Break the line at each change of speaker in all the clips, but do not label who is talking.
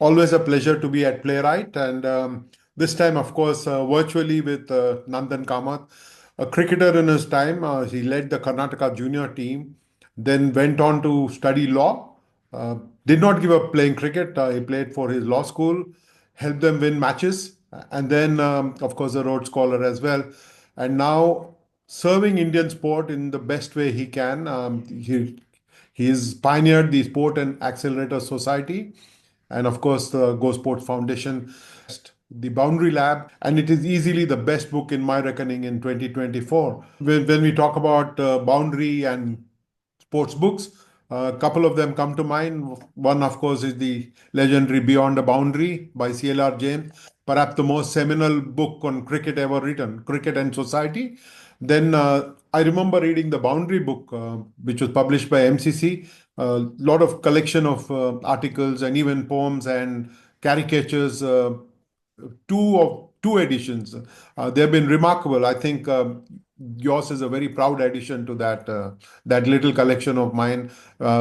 Always a pleasure to be at PlayWrite, and this time, of course, virtually with Nandan Kamath, a cricketer in his time. He led the Karnataka junior team, then went on to study law. Uh, did not give up playing cricket. He played for his law school, helped them win matches, and then, of course, a Rhodes Scholar as well. And now serving Indian sport in the best way he can. He's pioneered the Sport and Accelerator Society and of course the Go Sports Foundation, the Boundary Lab, and it is easily the best book in my reckoning in 2024. When we talk about boundary and sports books, a couple of them come to mind. One, of course, is the legendary Beyond the Boundary by CLR James, perhaps the most seminal book on cricket ever written, Cricket and Society. Then I remember reading the Boundary book, which was published by MCC. A lot of collection of articles and even poems and caricatures. Two editions. They've been remarkable. I think yours is a very proud addition to that little collection of mine,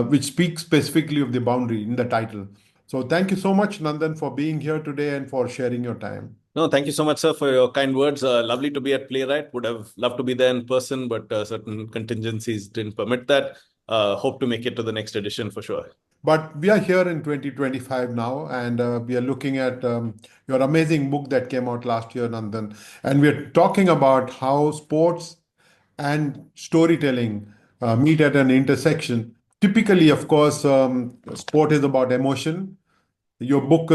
which speaks specifically of the boundary in the title. So thank you so much, Nandan, for being here today and for sharing your time.
No, thank you so much, sir, for your kind words. Lovely to be at PlayWrite. Would have loved to be there in person, but certain contingencies didn't permit that. Hope to make it to the next edition for sure.
But we are here in 2025 now, and we are looking at your amazing book that came out last year, Nandan. And we're talking about how sports and storytelling meet at an intersection. Typically, of course, sport is about emotion. Your book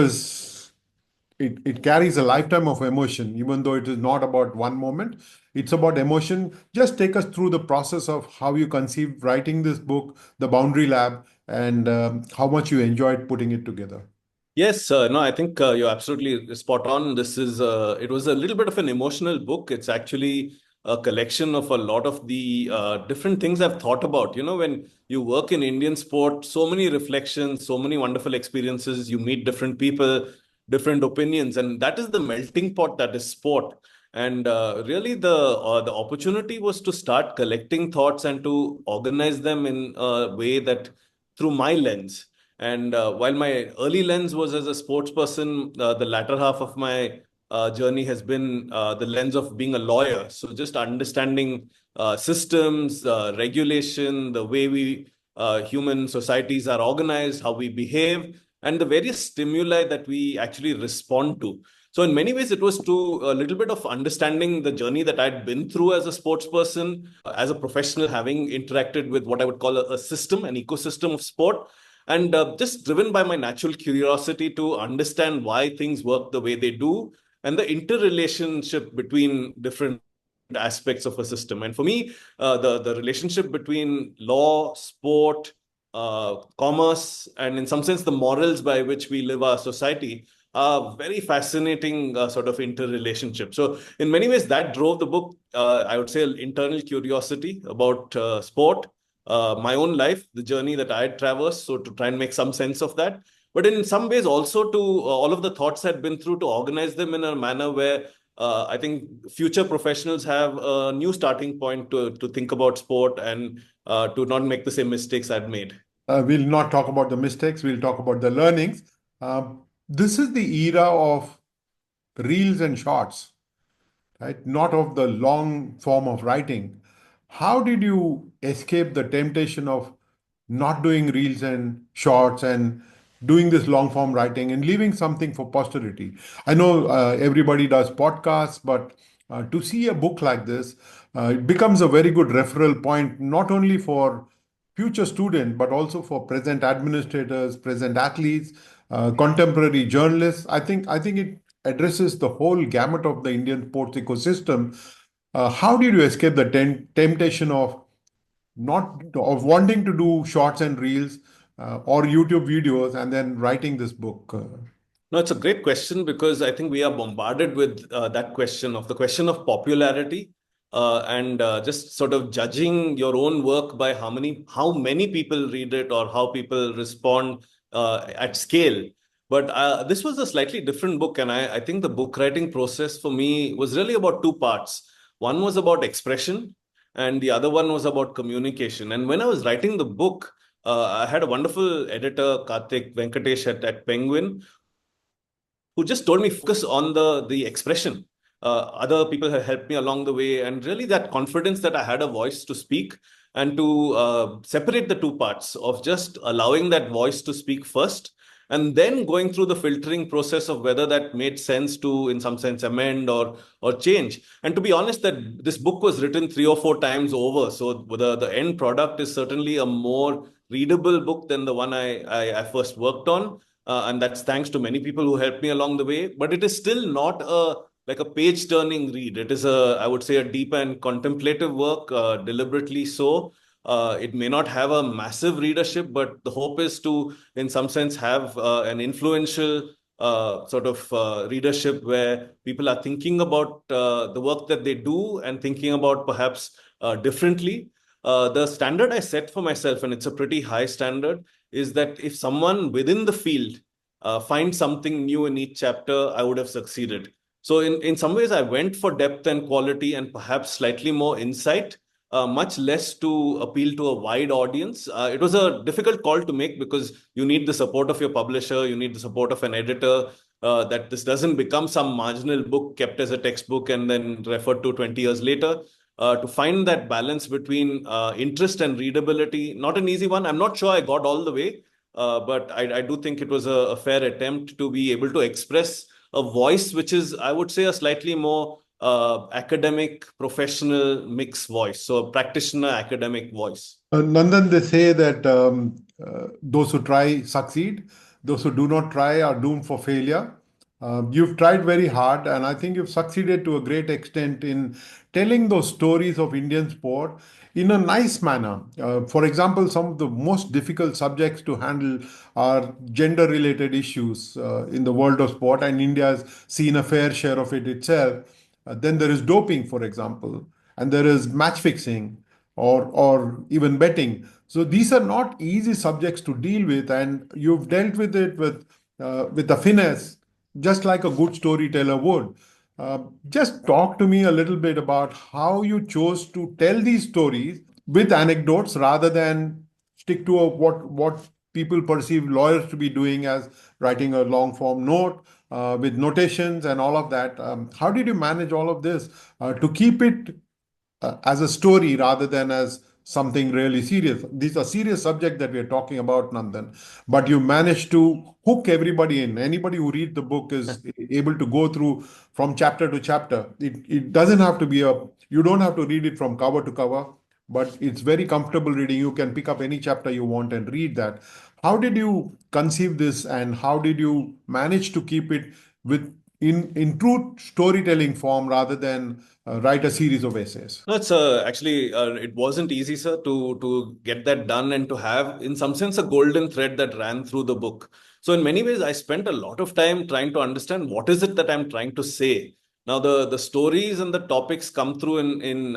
it carries a lifetime of emotion, even though it is not about one moment. It's about emotion. Just take us through the process of how you conceived writing this book, The Boundary Lab, and how much you enjoyed putting it together.
Yes, no, I think you're absolutely spot on. It was a little bit of an emotional book. It's actually a collection of a lot of the different things I've thought about. You know, when you work in Indian sport, so many reflections, so many wonderful experiences, you meet different people, different opinions, and that is the melting pot that is sport. And really, the opportunity was to start collecting thoughts and to organize them in a way that through my lens. And while my early lens was as a sports person, the latter half of my journey has been the lens of being a lawyer. So just understanding systems, regulation, the way we human societies are organized, how we behave, and the various stimuli that we actually respond to. So in many ways, it was to a little bit of understanding the journey that I'd been through as a sports person, as a professional, having interacted with what I would call a system, an ecosystem of sport, and just driven by my natural curiosity to understand why things work the way they do and the interrelationship between different aspects of a system. And for me, the relationship between law, sport, commerce, and in some sense, the morals by which we live our society are very fascinating sort of interrelationship. So in many ways, that drove the book. I would say internal curiosity about sport, my own life, the journey that I had traversed, so to try and make some sense of that. But in some ways, also to all of the thoughts I'd been through to organize them in a manner where I think future professionals have a new starting point to think about sport and to not make the same mistakes I'd made.
We'll not talk about the mistakes, we'll talk about the learnings. This is the era of reels and shorts, right? Not of the long form of writing. How did you escape the temptation of not doing reels and shorts and doing this long form writing and leaving something for posterity? I know everybody does podcasts, but to see a book like this, it becomes a very good referral point, not only for future students, but also for present administrators, present athletes, contemporary journalists. I think it addresses the whole gamut of the Indian sports ecosystem. How did you escape the temptation of not of wanting to do shorts and reels or YouTube videos and then writing this book?
No, it's a great question because I think we are bombarded with that question of the question of popularity and just sort of judging your own work by how many people read it or how people respond at scale. But this was a slightly different book, and I think the book writing process for me was really about two parts. One was about expression, and the other one was about communication. And when I was writing the book, I had a wonderful editor, Karthik Venkatesh at Penguin, who just told me focus on the expression. Other people have helped me along the way, and really that confidence that I had a voice to speak and to separate the two parts of just allowing that voice to speak first and then going through the filtering process of whether that made sense to, in some sense, amend or change. And to be honest, that this book was written 3 or 4 times over, so the end product is certainly a more readable book than the one I first worked on, and that's thanks to many people who helped me along the way. But it is still not like a page turning read. It is I would say, a deep and contemplative work, deliberately so. It may not have a massive readership, but the hope is to, in some sense, have an influential sort of readership where people are thinking about the work that they do and thinking about perhaps differently. The standard I set for myself, and it's a pretty high standard, is that if someone within the field finds something new in each chapter, I would have succeeded. So in some ways, I went for depth and quality and perhaps slightly more insight, much less to appeal to a wide audience. It was a difficult call to make because you need the support of your publisher, you need the support of an editor, that this doesn't become some marginal book kept as a textbook and then referred to 20 years later. To find that balance between interest and readability, not an easy one. I'm not sure I got all the way, but I do think it was a fair attempt to be able to express a voice which is, I would say, a slightly more academic, professional mix voice. So a practitioner academic voice.
Nandan, they say that those who try succeed, those who do not try are doomed for failure. You've tried very hard, and I think you've succeeded to a great extent in telling those stories of Indian sport in a nice manner. For example, some of the most difficult subjects to handle are gender related issues in the world of sport, and India has seen a fair share of it itself. Then there is doping, for example, and there is match fixing or even betting. So these are not easy subjects to deal with, and you've dealt with it with a finesse, just like a good storyteller would. Just talk to me a little bit about how you chose to tell these stories with anecdotes rather than stick to what people perceive lawyers to be doing as writing a long form note with notations and all of that. How did you manage all of this to keep it as a story rather than as something really serious? These are serious subject that we are talking about, Nandan, but you managed to hook everybody in. Anybody who read the book is able to go through from chapter to chapter. It doesn't have to be you don't have to read it from cover to cover, but it's very comfortable reading. You can pick up any chapter you want and read that. How did you conceive this, and how did you manage to keep it with in true storytelling form rather than write a series of essays?
No, it's actually it wasn't easy, sir, to get that done and to have, in some sense, a golden thread that ran through the book. So in many ways, I spent a lot of time trying to understand what is it that I'm trying to say. Now, the stories and the topics come through in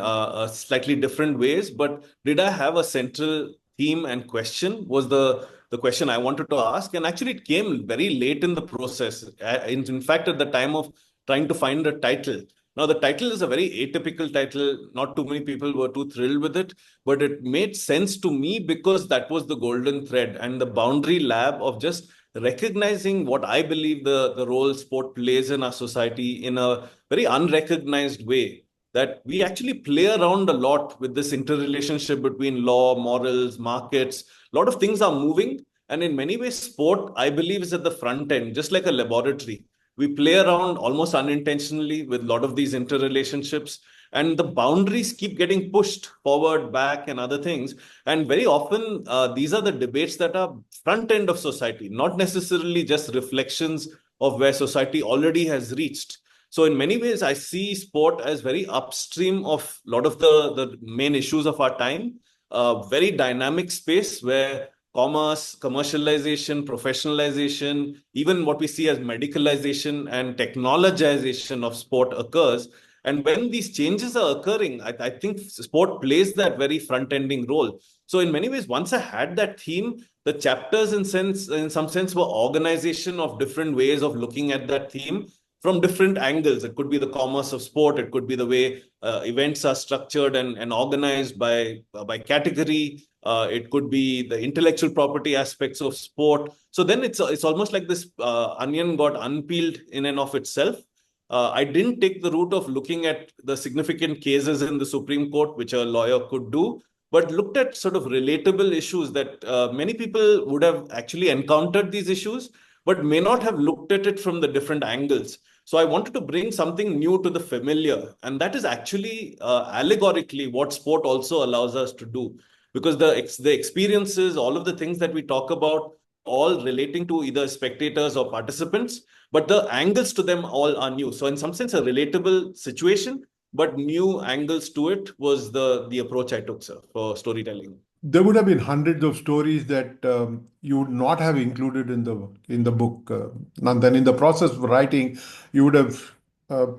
slightly different ways, but did I have a central theme and question? Was the question I wanted to ask, and actually, it came very late in the process. In fact, at the time of trying to find a title. Now, the title is a very atypical title. Not too many people were too thrilled with it, but it made sense to me because that was the golden thread and the boundary lab of just recognizing what I believe the role sport plays in our society in a very unrecognized way. That we actually play around a lot with this interrelationship between law, morals, markets. A lot of things are moving. And in many ways, sport, I believe, is at the front end, just like a laboratory. We play around almost unintentionally with a lot of these interrelationships, and the boundaries keep getting pushed forward, back, and other things. And very often, these are the debates that are front end of society, not necessarily just reflections of where society already has reached. So in many ways, I see sport as very upstream of a lot of the main issues of our time, a very dynamic space where commerce, commercialization, professionalization, even what we see as medicalization and technologization of sport occurs. And when these changes are occurring, I think sport plays that very front-ending role. So in many ways, once I had that theme, the chapters in some sense were organization of different ways of looking at that theme. from different angles. It could be the commerce of sport. It could be the way events are structured and organized by category. It could be the intellectual property aspects of sport. So then it's almost like this onion got unpeeled in and of itself. I didn't take the route of looking at the significant cases in the Supreme Court, which a lawyer could do, but looked at sort of relatable issues that many people would have actually encountered these issues, but may not have looked at it from the different angles. So I wanted to bring something new to the familiar, and that is actually allegorically what sport also allows us to do, because the experiences, all of the things that we talk about, all relating to either spectators or participants, but the angles to them all are new. So in some sense, a relatable situation, but new angles to it was the approach I took, sir, for storytelling.
There would have been hundreds of stories that you would not have included in the book. Nandan, in the process of writing, you would have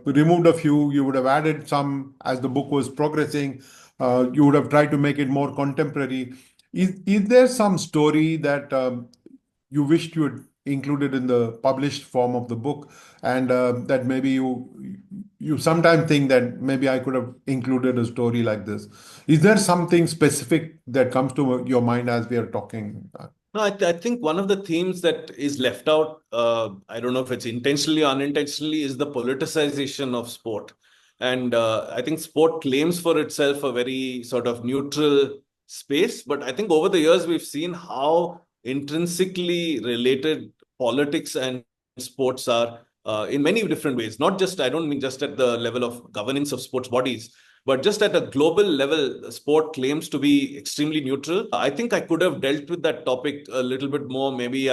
removed a few. You would have added some as the book was progressing. You would have tried to make it more contemporary. Is there some story that you wished you had included in the published form of the book, and that maybe you sometimes think that maybe I could have included a story like this? Is there something specific that comes to your mind as we are talking?
No, I think one of the themes that is left out, I don't know if it's intentionally or unintentionally, is the politicization of sport. And I think sport claims for itself a very sort of neutral space. But I think over the years, we've seen how intrinsically related politics and sports are in many different ways. Not just, I don't mean just at the level of governance of sports bodies, but just at a global level, sport claims to be extremely neutral. I think I could have dealt with that topic a little bit more. Maybe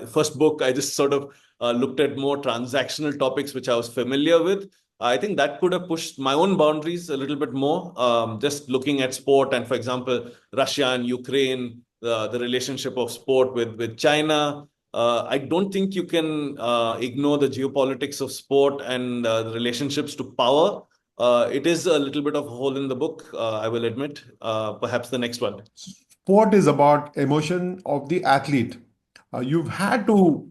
first book, I just sort of looked at more transactional topics, which I was familiar with. I think that could have pushed my own boundaries a little bit more. Just looking at sport and, for example, Russia and Ukraine, the relationship of sport with China. I don't think you can ignore the geopolitics of sport and the relationships to power. It is a little bit of a hole in the book, I will admit. Perhaps the next one.
Sport is about emotion of the athlete. You've had to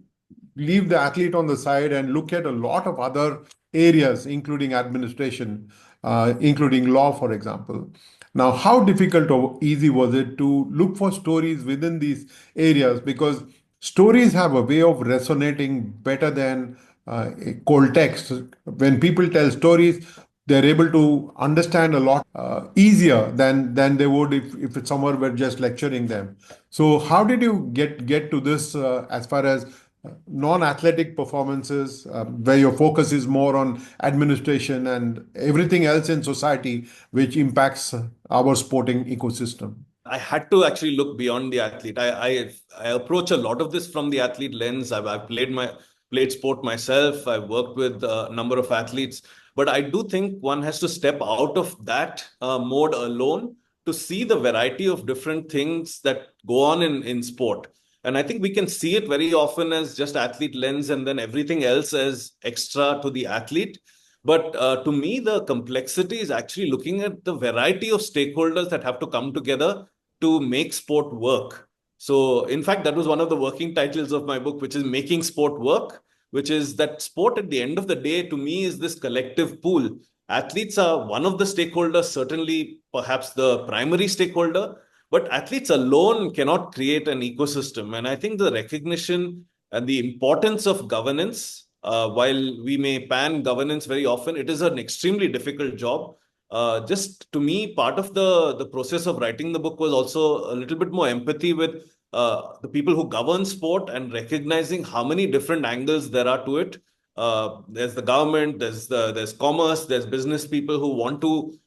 leave the athlete on the side and look at a lot of other areas, including administration, including law, for example. Now, how difficult or easy was it to look for stories within these areas? Because stories have a way of resonating better than cold text. When people tell stories, they're able to understand a lot easier than they would if someone were just lecturing them. So how did you get to this as far as non-athletic performances, where your focus is more on administration and everything else in society which impacts our sporting ecosystem?
I had to actually look beyond the athlete. I approach a lot of this from the athlete lens. I've played sport myself. I've worked with a number of athletes, but I do think one has to step out of that mode alone to see the variety of different things that go on in sport. And I think we can see it very often as just athlete lens and then everything else as extra to the athlete. But to me, the complexity is actually looking at the variety of stakeholders that have to come together to make sport work. So, in fact, that was one of the working titles of my book, which is Making Sport Work, which is that sport at the end of the day, to me, is this collective pool. Athletes are one of the stakeholders, certainly perhaps the primary stakeholder, but athletes alone cannot create an ecosystem. And I think the recognition and the importance of governance, while we may pan governance very often, it is an extremely difficult job. Just to me, part of the process of writing the book was also a little bit more empathy with the people who govern sport and recognizing how many different angles there are to it. There's the government, there's commerce, there's business people who want to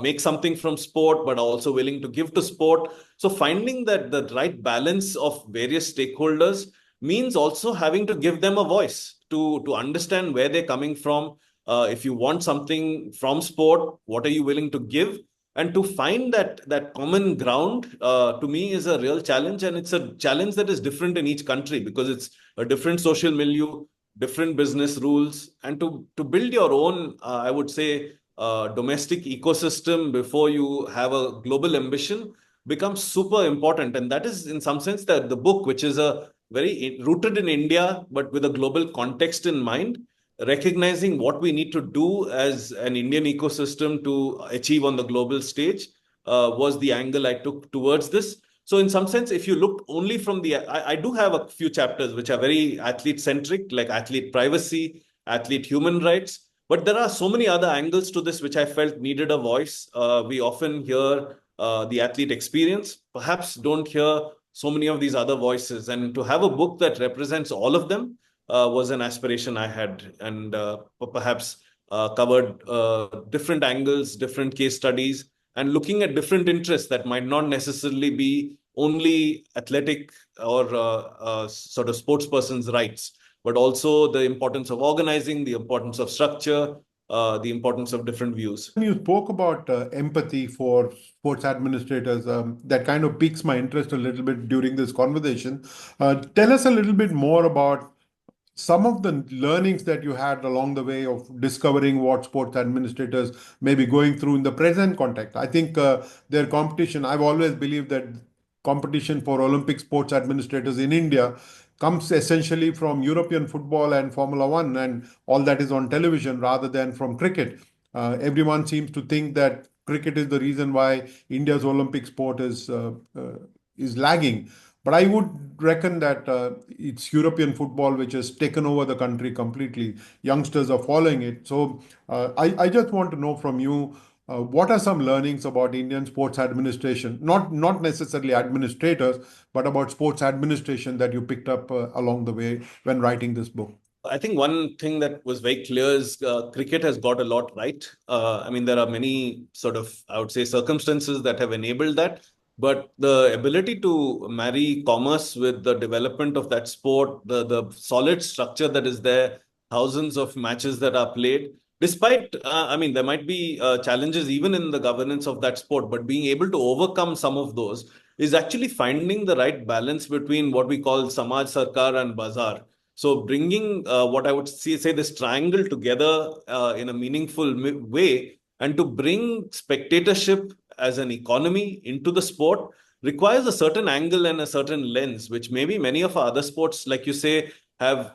make something from sport, but are also willing to give to sport. So finding that the right balance of various stakeholders means also having to give them a voice to understand where they're coming from. If you want something from sport, what are you willing to give? And to find that common ground, to me, is a real challenge. And it's a challenge that is different in each country because it's a different social milieu, different business rules. And to build your own, I would say, domestic ecosystem before you have a global ambition becomes super important. And that is, in some sense, that the book, which is a very rooted in India, but with a global context in mind, recognizing what we need to do as an Indian ecosystem to achieve on the global stage was the angle I took towards this. So in some sense, if you look only from I do have a few chapters which are very athlete centric, like athlete privacy, athlete human rights. But there are so many other angles to this which I felt needed a voice. We often hear the athlete experience, perhaps don't hear so many of these other voices. And to have a book that represents all of them was an aspiration I had, and perhaps covered different angles, different case studies, and looking at different interests that might not necessarily be only athletic or sort of sports person's rights, but also the importance of organizing, the importance of structure, the importance of different views.
You spoke about empathy for sports administrators. That kind of piques my interest a little bit during this conversation. Tell us a little bit more about some of the learnings that you had along the way of discovering what sports administrators may be going through in the present context. I think their competition, I've always believed that competition for Olympic sports administrators in India comes essentially from European football and Formula One and all that is on television rather than from cricket. Everyone seems to think that cricket is the reason why India's Olympic sport is lagging. But I would reckon that it's European football which has taken over the country completely. Youngsters are following it. So I just want to know from you what are some learnings about Indian sports administration, not necessarily administrators, but about sports administration that you picked up along the way when writing this book.
I think one thing that was very clear is cricket has got a lot right. I mean, there are many sort of, I would say, circumstances that have enabled that. But the ability to marry commerce with the development of that sport, the solid structure that is there, thousands of matches that are played, despite, I mean, there might be challenges even in the governance of that sport, but being able to overcome some of those is actually finding the right balance between what we call Samaj Sarkar and Bazaar. So bringing what I would say this triangle together in a meaningful way, and to bring spectatorship as an economy into the sport requires a certain angle and a certain lens, which maybe many of our other sports, like you say, have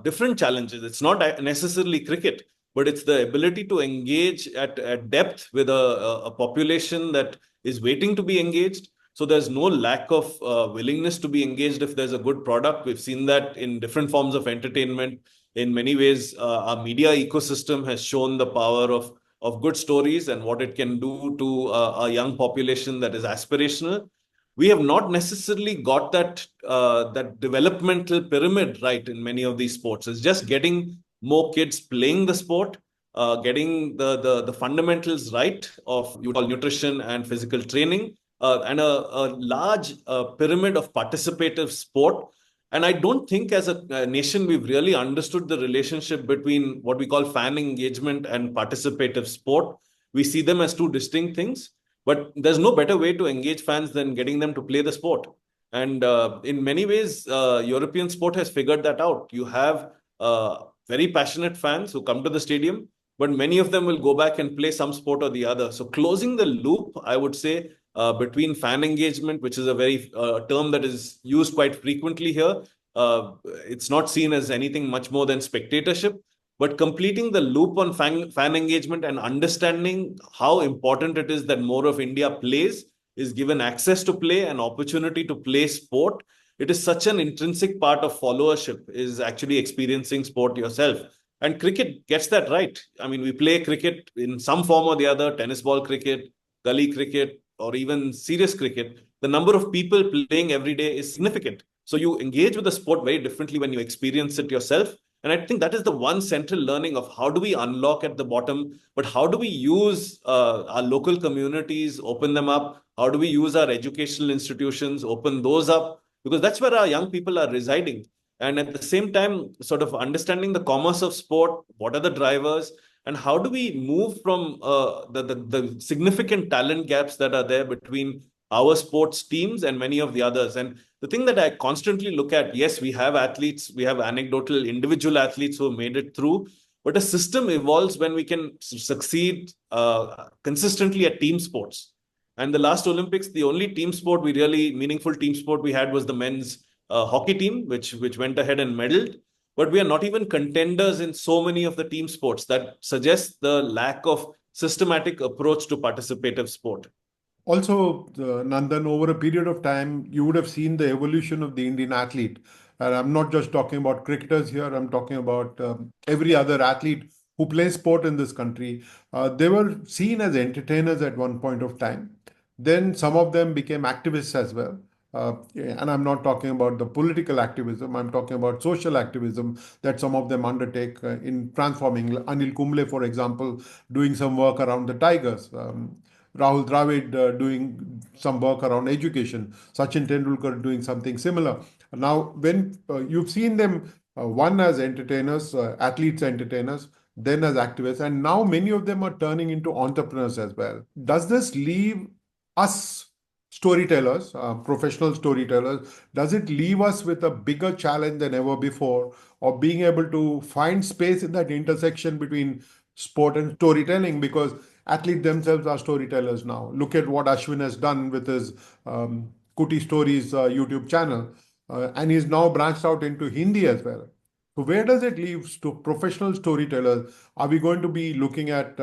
different challenges. It's not necessarily cricket, but it's the ability to engage at depth with a population that is waiting to be engaged. So there's no lack of willingness to be engaged if there's a good product. We've seen that in different forms of entertainment. In many ways, our media ecosystem has shown the power of good stories and what it can do to a young population that is aspirational. We have not necessarily got that developmental pyramid right in many of these sports. It's just getting more kids playing the sport, getting the fundamentals right of you call nutrition and physical training, and a large pyramid of participative sport. And I don't think as a nation we've really understood the relationship between what we call fan engagement and participative sport. We see them as two distinct things, but there's no better way to engage fans than getting them to play the sport. And in many ways, European sport has figured that out. You have very passionate fans who come to the stadium, but many of them will go back and play some sport or the other. So closing the loop, I would say, between fan engagement, which is a very term that is used quite frequently here. It's not seen as anything much more than spectatorship, but completing the loop on fan engagement and understanding how important it is that more of India plays, is given access to play, an opportunity to play sport. It is such an intrinsic part of followership, is actually experiencing sport yourself. And cricket gets that right. I mean, we play cricket in some form or the other, tennis ball cricket, gully cricket, or even serious cricket. The number of people playing every day is significant. So you engage with the sport very differently when you experience it yourself. And I think that is the one central learning of how do we unlock at the bottom, but how do we use our local communities, open them up? How do we use our educational institutions, open those up? Because that's where our young people are residing. And at the same time, sort of understanding the commerce of sport, what are the drivers, and how do we move from the significant talent gaps that are there between our sports teams and many of the others? And the thing that I constantly look at, yes, we have athletes, we have anecdotal individual athletes who have made it through, but a system evolves when we can succeed consistently at team sports. And the last Olympics, the only team sport meaningful team sport we had was the men's hockey team, which went ahead and medaled. but we are not even contenders in so many of the team sports. That suggests the lack of systematic approach to participative sport.
Also, Nandan, over a period of time, you would have seen the evolution of the Indian athlete. And I'm not just talking about cricketers here, I'm talking about every other athlete who plays sport in this country. They were seen as entertainers at one point of time. Then some of them became activists as well. And I'm not talking about the political activism, I'm talking about social activism that some of them undertake in transforming. Anil Kumble, for example, doing some work around the tigers. Rahul Dravid doing some work around education, Sachin Tendulkar doing something similar. Now, when you've seen them, one as entertainers, athletes entertainers, then as activists, and now many of them are turning into entrepreneurs as well. Does this leave us storytellers, professional storytellers, does it leave us with a bigger challenge than ever before of being able to find space in that intersection between sport and storytelling? Because athletes themselves are storytellers now. Look at what Ashwin has done with his Kuti Stories YouTube channel, and he's now branched out into Hindi as well. So where does it leave to professional storytellers? Are we going to be looking at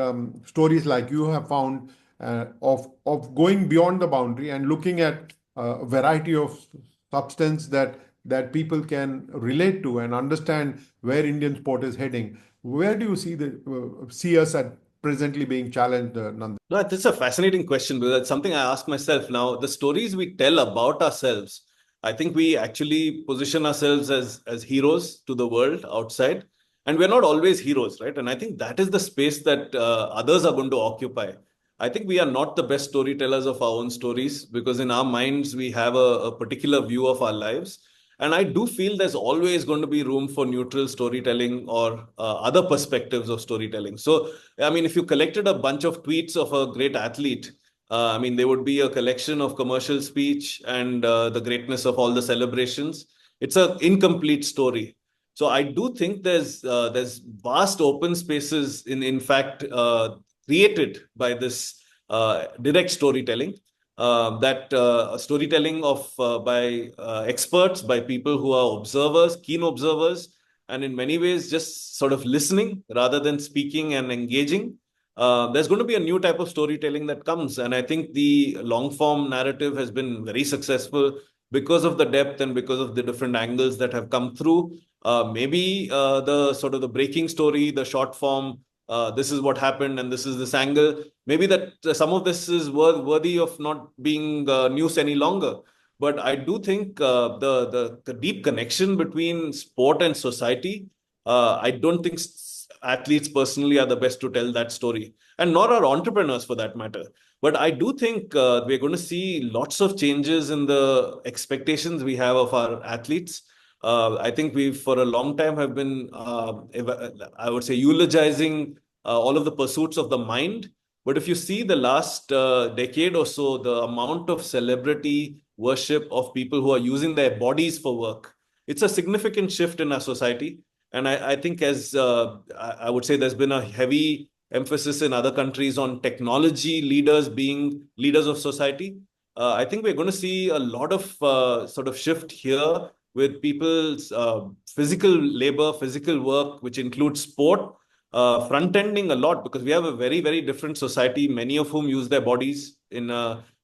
stories like you have found of going beyond the boundary and looking at a variety of substance that people can relate to and understand where Indian sport is heading? Where do you see us at presently being challenged, Nandan?
No, this is a fascinating question because that's something I ask myself now. The stories we tell about ourselves, I think we actually position ourselves as heroes to the world outside, and we're not always heroes, right? And I think that is the space that others are going to occupy. I think we are not the best storytellers of our own stories because in our minds we have a particular view of our lives. And I do feel there's always going to be room for neutral storytelling or other perspectives of storytelling. So I mean, if you collected a bunch of tweets of a great athlete, I mean, there would be a collection of commercial speech and the greatness of all the celebrations. It's an incomplete story. So I do think there's vast open spaces in fact created by this direct storytelling. That storytelling of by experts, by people who are observers, keen observers, and in many ways just sort of listening rather than speaking and engaging. There's going to be a new type of storytelling that comes, and I think the long form narrative has been very successful because of the depth and because of the different angles that have come through. Maybe the sort of the breaking story, the short form, this is what happened and this is this angle. Maybe that some of this is worthy of not being news any longer. But I do think the deep connection between sport and society, I don't think athletes personally are the best to tell that story, and nor are entrepreneurs for that matter. But I do think we're going to see lots of changes in the expectations we have of our athletes. I think we, for a long time, have been, I would say, eulogizing all of the pursuits of the mind. But if you see the last decade or so, the amount of celebrity worship of people who are using their bodies for work, it's a significant shift in our society. And I think, as I would say, there's been a heavy emphasis in other countries on technology leaders being leaders of society. I think we're going to see a lot of sort of shift here with people's physical labor, physical work, which includes sport, front-ending a lot because we have a very, very different society, many of whom use their bodies in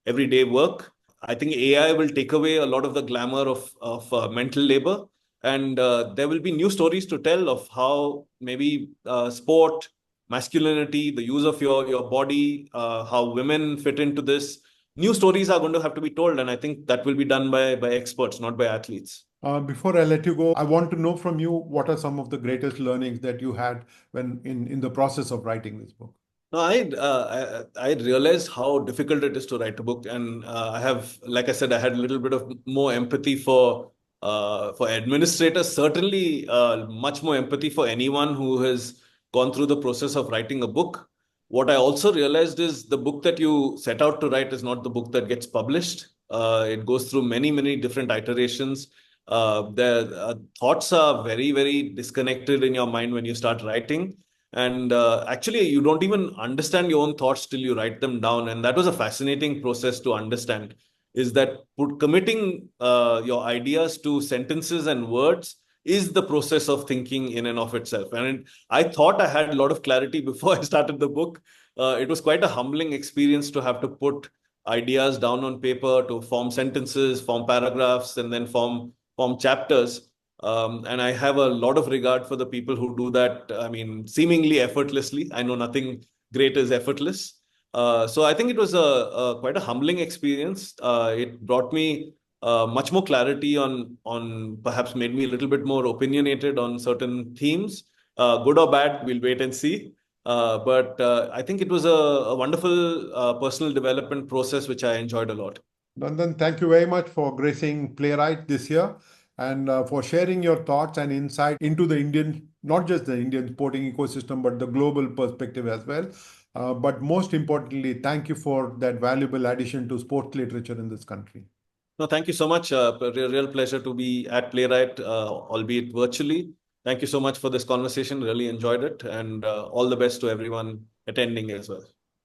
everyday work. I think AI will take away a lot of the glamour of mental labor. And there will be new stories to tell of how maybe sport, masculinity, the use of your body, how women fit into this. New stories are going to have to be told. And I think that will be done by experts, not by athletes.
Before I let you go, I want to know from you what are some of the greatest learnings that you had when in the process of writing this book?
No, I realized how difficult it is to write a book, and I have, like I said, I had a little bit of more empathy for administrators. Certainly, much more empathy for anyone who has gone through the process of writing a book. What I also realized is the book that you set out to write is not the book that gets published. It goes through many, many different iterations. The thoughts are very, very disconnected in your mind when you start writing. And actually, you don't even understand your own thoughts till you write them down. And that was a fascinating process to understand, is that committing your ideas to sentences and words is the process of thinking in and of itself. And I thought I had a lot of clarity before I started the book. It was quite a humbling experience to have to put ideas down on paper, to form sentences, form paragraphs, and then form chapters. And I have a lot of regard for the people who do that. I mean, seemingly effortlessly. I know nothing great is effortless. So I think it was a quite a humbling experience. It brought me much more clarity on perhaps made me a little bit more opinionated on certain themes, good or bad. We'll wait and see. But I think it was a wonderful personal development process, which I enjoyed a lot.
Nandan, thank you very much for gracing Playwright this year and for sharing your thoughts and insight into the Indian, not just the Indian sporting ecosystem, but the global perspective as well. But most importantly, thank you for that valuable addition to sports literature in this country.
No, thank you so much. Real pleasure to be at Playwright, albeit virtually. Thank you so much for this conversation. Really enjoyed it, and all the best to everyone attending as well.